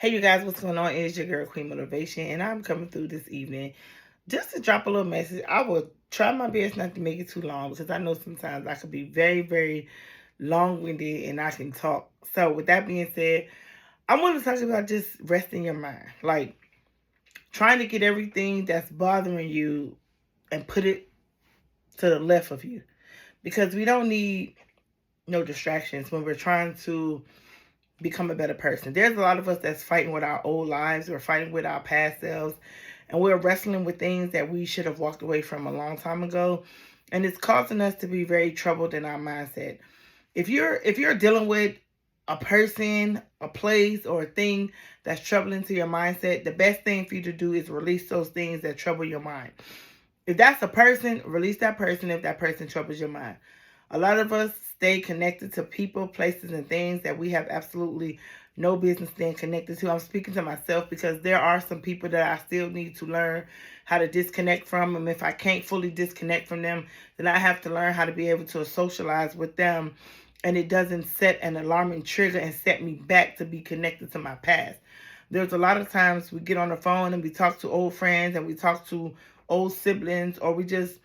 Hey, you guys, what's going on? It's your girl, Queen Motivation, and I'm coming through this evening just to drop a little message. I will try my best not to make it too long because I know sometimes I can be very, very long winded and I can talk. So, with that being said, I want to talk about just resting your mind. Like, trying to get everything that's bothering you and put it to the left of you because we don't need no distractions when we're trying to become a better person. There's a lot of us that's fighting with our old lives, we're fighting with our past selves, and we're wrestling with things that we should have walked away from a long time ago. And it's causing us to be very troubled in our mindset. If you're dealing with a person, a place, or a thing that's troubling to your mindset, the best thing for you to do is release those things that trouble your mind. If that's a person, release that person if that person troubles your mind. A lot of us stay connected to people, places, and things that we have absolutely no business staying connected to. I'm speaking to myself because there are some people that I still need to learn how to disconnect from. And if I can't fully disconnect from them, then I have to learn how to be able to socialize with them. And it doesn't set an alarming trigger and set me back to be connected to my past. There's a lot of times we get on the phone and we talk to old friends and we talk to old siblings, or we just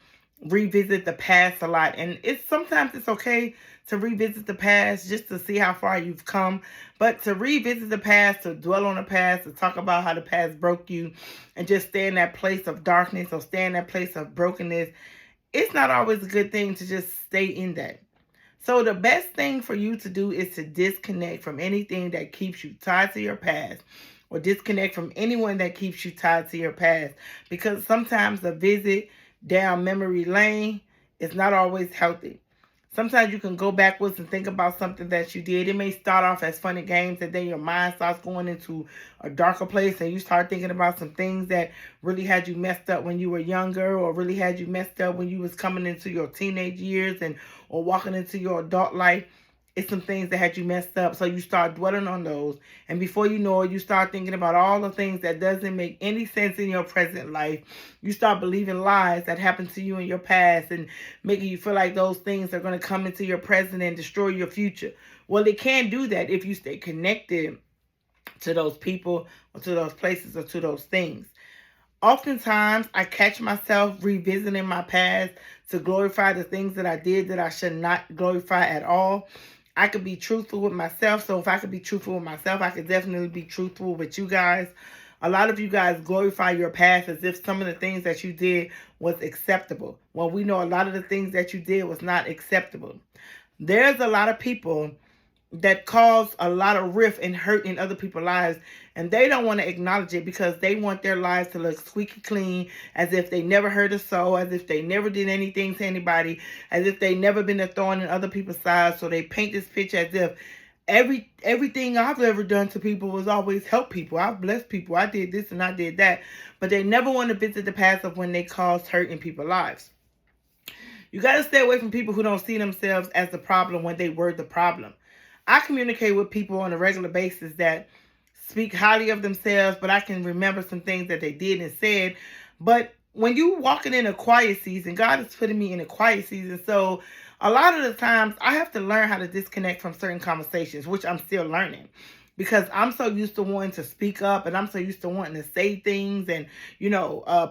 revisit the past a lot. And it's okay to revisit the past just to see how far you've come. But to revisit the past, to dwell on the past, to talk about how the past broke you and just stay in that place of darkness or stay in that place of brokenness, it's not always a good thing to just stay in that. So the best thing for you to do is to disconnect from anything that keeps you tied to your past, or disconnect from anyone that keeps you tied to your past, because sometimes a visit down memory lane is not always healthy. Sometimes you can go backwards and think about something that you did. It may start off as funny games, and then your mind starts going into a darker place, and you start thinking about some things that really had you messed up when you were younger, or really had you messed up when you was coming into your teenage years and or walking into your adult life. It's some things that had you messed up, so you start dwelling on those, and before you know it, you start thinking about all the things that doesn't make any sense in your present life. You start believing lies that happened to you in your past and making you feel like those things are going to come into your present and destroy your future. Well, they can't do that if you stay connected to those people or to those places or to those things. Oftentimes, I catch myself revisiting my past to glorify the things that I did that I should not glorify at all. I could be truthful with myself. So if I could be truthful with myself, I could definitely be truthful with you guys. A lot of you guys glorify your past as if some of the things that you did was acceptable. Well, we know a lot of the things that you did was not acceptable. There's a lot of people that cause a lot of rift and hurt in other people's lives, and they don't want to acknowledge it because they want their lives to look squeaky clean, as if they never hurt a soul, as if they never did anything to anybody, as if they never been a thorn in other people's sides. So they paint this picture as if everything I've ever done to people was always help people. I've blessed people. I did this and I did that. But they never want to visit the past of when they caused hurt in people's lives. You got to stay away from people who don't see themselves as the problem when they were the problem. I communicate with people on a regular basis that speak highly of themselves, but I can remember some things that they did and said. But when you walking in a quiet season, God is putting me in a quiet season. So a lot of the times I have to learn how to disconnect from certain conversations, which I'm still learning. Because I'm so used to wanting to speak up, and I'm so used to wanting to say things and,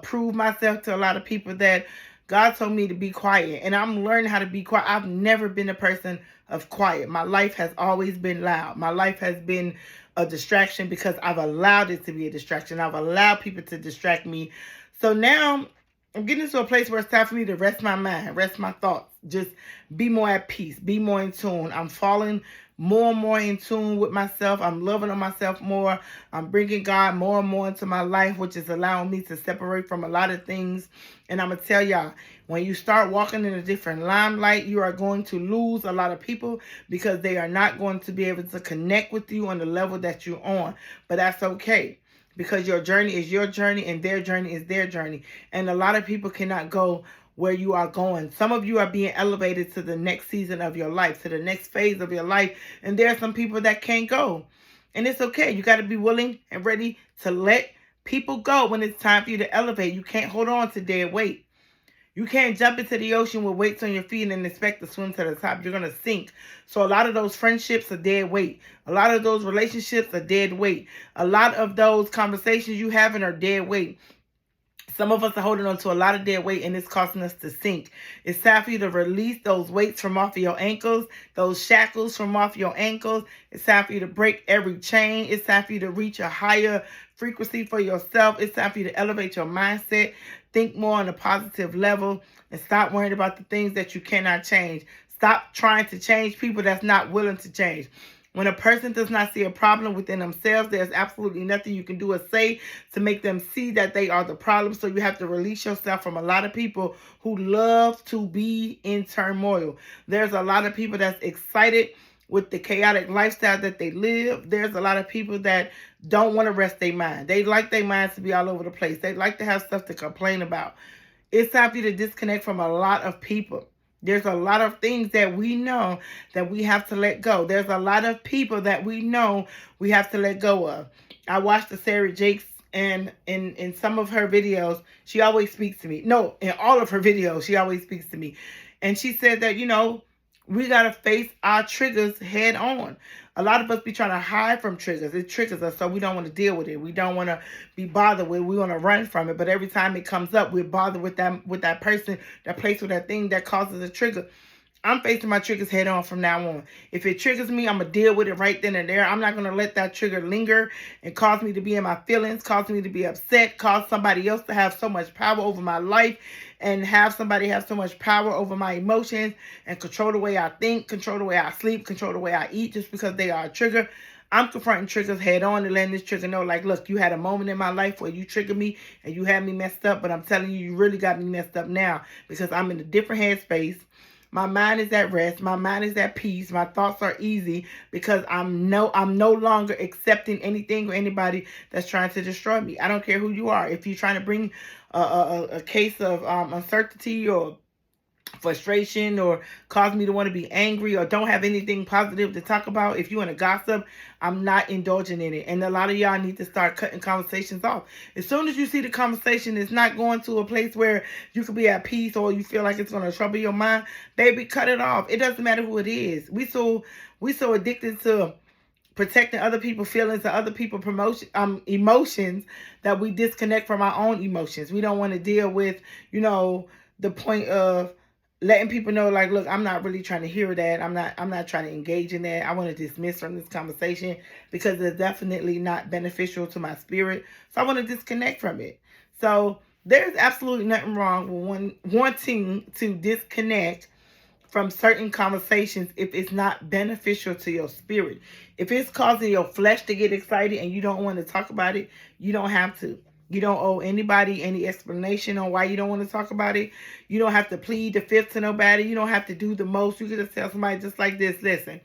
prove myself to a lot of people, that God told me to be quiet, and I'm learning how to be quiet. I've never been a person of quiet. My life has always been loud. My life has been a distraction because I've allowed it to be a distraction. I've allowed people to distract me. So now I'm getting to a place where it's time for me to rest my mind, rest my thoughts, just be more at peace, be more in tune. I'm falling more and more in tune with myself. I'm loving on myself more. I'm bringing God more and more into my life, which is allowing me to separate from a lot of things. And I'm going to tell y'all, when you start walking in a different limelight, you are going to lose a lot of people because they are not going to be able to connect with you on the level that you're on. But that's okay, because your journey is your journey and their journey is their journey. And a lot of people cannot go where you are going. Some of you are being elevated to the next season of your life, to the next phase of your life. And there are some people that can't go. And it's okay. You got to be willing and ready to let people go when it's time for you to elevate. You can't hold on to dead weight. You can't jump into the ocean with weights on your feet and expect to swim to the top. You're going to sink. So a lot of those friendships are dead weight. A lot of those relationships are dead weight. A lot of those conversations you having are dead weight. Some of us are holding on to a lot of dead weight and it's causing us to sink. It's time for you to release those weights from off of your ankles, those shackles from off your ankles. It's time for you to break every chain. It's time for you to reach a higher frequency for yourself. It's time for you to elevate your mindset. Think more on a positive level and stop worrying about the things that you cannot change. Stop trying to change people that's not willing to change. When a person does not see a problem within themselves, there's absolutely nothing you can do or say to make them see that they are the problem. So you have to release yourself from a lot of people who love to be in turmoil. There's a lot of people that's excited with the chaotic lifestyle that they live. There's a lot of people that don't want to rest their mind. They like their minds to be all over the place. They like to have stuff to complain about. It's time for you to disconnect from a lot of people. There's a lot of things that we know that we have to let go. There's a lot of people that we know we have to let go of. I watched the Sarah Jakes, and in some of her videos, she always speaks to me. No, in all of her videos, she always speaks to me. And she said that, we got to face our triggers head on. A lot of us be trying to hide from triggers. It triggers us, so we don't want to deal with it. We don't want to be bothered with it. We want to run from it. But every time it comes up, we're bothered with that person, that place, with that thing that causes a trigger. I'm facing my triggers head on from now on. If it triggers me, I'm going to deal with it right then and there. I'm not going to let that trigger linger and cause me to be in my feelings, cause me to be upset, cause somebody else to have so much power over my life, and have somebody have so much power over my emotions and control the way I think, control the way I sleep, control the way I eat just because they are a trigger. I'm confronting triggers head on and letting this trigger know, like, look, you had a moment in my life where you triggered me and you had me messed up, but I'm telling you, you really got me messed up now because I'm in a different headspace. My mind is at rest. My mind is at peace. My thoughts are easy because I'm no longer accepting anything or anybody that's trying to destroy me. I don't care who you are. If you're trying to bring a case of uncertainty or frustration or cause me to want to be angry or don't have anything positive to talk about, if you want to gossip, I'm not indulging in it. And a lot of y'all need to start cutting conversations off. As soon as you see the conversation is not going to a place where you could be at peace or you feel like it's going to trouble your mind, baby, cut it off. It doesn't matter who it is. We so addicted to protecting other people's feelings and other people's emotions that we disconnect from our own emotions. We don't want to deal with, the point of letting people know, like, look, I'm not really trying to hear that. I'm not trying to engage in that. I want to dismiss from this conversation because it's definitely not beneficial to my spirit. So I want to disconnect from it. So there's absolutely nothing wrong with wanting to disconnect from certain conversations if it's not beneficial to your spirit. If it's causing your flesh to get excited and you don't want to talk about it, you don't have to. You don't owe anybody any explanation on why you don't want to talk about it. You don't have to plead the fifth to nobody. You don't have to do the most. You can just tell somebody just like this, listen,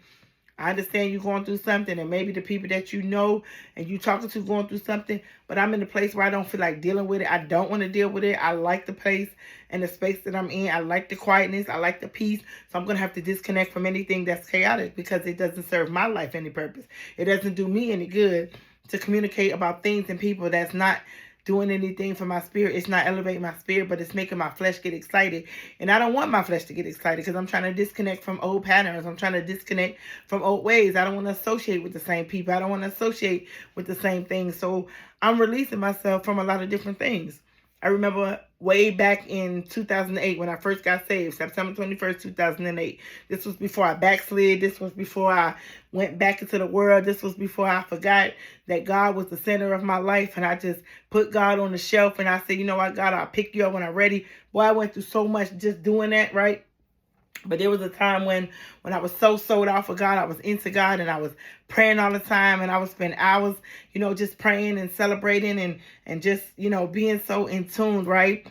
I understand you're going through something, and maybe the people that you know and you talking to going through something, but I'm in a place where I don't feel like dealing with it. I don't want to deal with it. I like the place and the space that I'm in. I like the quietness. I like the peace. So I'm going to have to disconnect from anything that's chaotic because it doesn't serve my life any purpose. It doesn't do me any good to communicate about things and people that's not doing anything for my spirit. It's not elevating my spirit, but it's making my flesh get excited. And I don't want my flesh to get excited because I'm trying to disconnect from old patterns. I'm trying to disconnect from old ways. I don't want to associate with the same people. I don't want to associate with the same things. So I'm releasing myself from a lot of different things. I remember way back in 2008 when I first got saved, September 21st, 2008. This was before I backslid. This was before I went back into the world. This was before I forgot that God was the center of my life. And I just put God on the shelf and I said, you know what, God, I'll pick you up when I'm ready. Boy, I went through so much just doing that, right? But there was a time when I was so sold out for God, I was into God and I was praying all the time and I would spend hours, just praying and celebrating and just, being so in tune, right?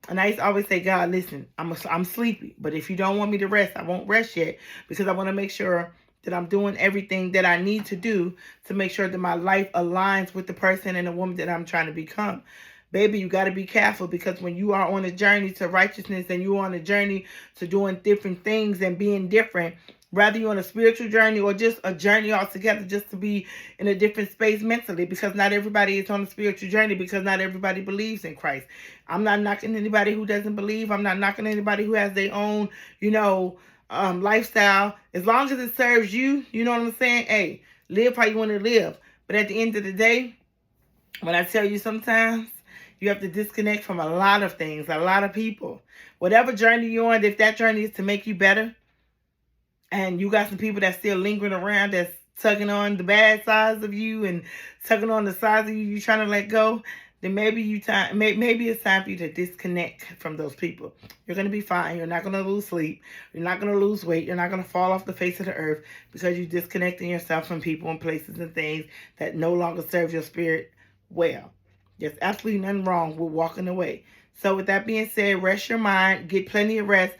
And I used to always say, God, listen, I'm sleepy, but if you don't want me to rest, I won't rest yet because I want to make sure that I'm doing everything that I need to do to make sure that my life aligns with the person and the woman that I'm trying to become. Baby, you got to be careful because when you are on a journey to righteousness and you're on a journey to doing different things and being different, Rather you're on a spiritual journey or just a journey altogether, just to be in a different space mentally, because not everybody is on a spiritual journey, because not everybody believes in Christ. I'm not knocking anybody who doesn't believe. I'm not knocking anybody who has their own, lifestyle. As long as it serves you, you know what I'm saying? Hey, live how you want to live. But at the end of the day, when I tell you sometimes you have to disconnect from a lot of things, a lot of people. Whatever journey you're on, if that journey is to make you better, and you got some people that's still lingering around, that's tugging on the bad sides of you and tugging on the sides of you you're trying to let go, then maybe it's time for you to disconnect from those people. You're going to be fine. You're not going to lose sleep. You're not going to lose weight. You're not going to fall off the face of the earth because you're disconnecting yourself from people and places and things that no longer serve your spirit well. There's absolutely nothing wrong with walking away. So with that being said, rest your mind. Get plenty of rest.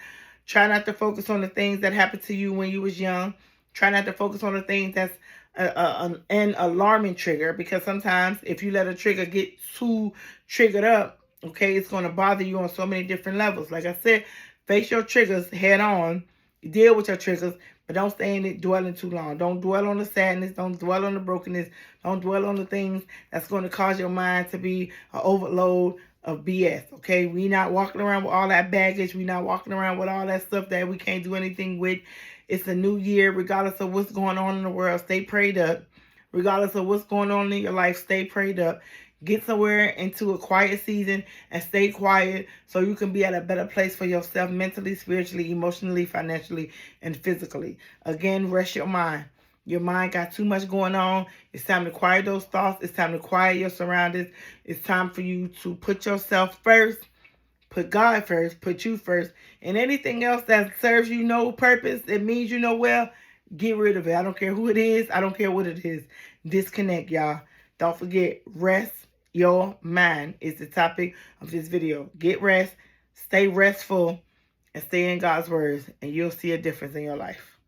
Try not to focus on the things that happened to you when you was young. Try not to focus on the things that's an alarming trigger, because sometimes if you let a trigger get too triggered up, okay, it's going to bother you on so many different levels. Like I said, face your triggers head on. Deal with your triggers, but don't stay in it dwelling too long. Don't dwell on the sadness. Don't dwell on the brokenness. Don't dwell on the things that's going to cause your mind to be an overload of BS, okay? We not walking around with all that baggage. We not walking around with all that stuff that we can't do anything with. It's a new year. Regardless of what's going on in the world, stay prayed up. Regardless of what's going on in your life, stay prayed up. Get somewhere into a quiet season and stay quiet so you can be at a better place for yourself mentally, spiritually, emotionally, financially, and physically. Again, rest your mind. Your mind got too much going on. It's time to quiet those thoughts. It's time to quiet your surroundings. It's time for you to put yourself first, put God first, put you first, and anything else that serves you no purpose, it means you know well, get rid of it. I don't care who it is. I don't care what it is. Disconnect, y'all. Don't forget, rest your mind is the topic of this video. Get rest, stay restful, and stay in God's words, and you'll see a difference in your life.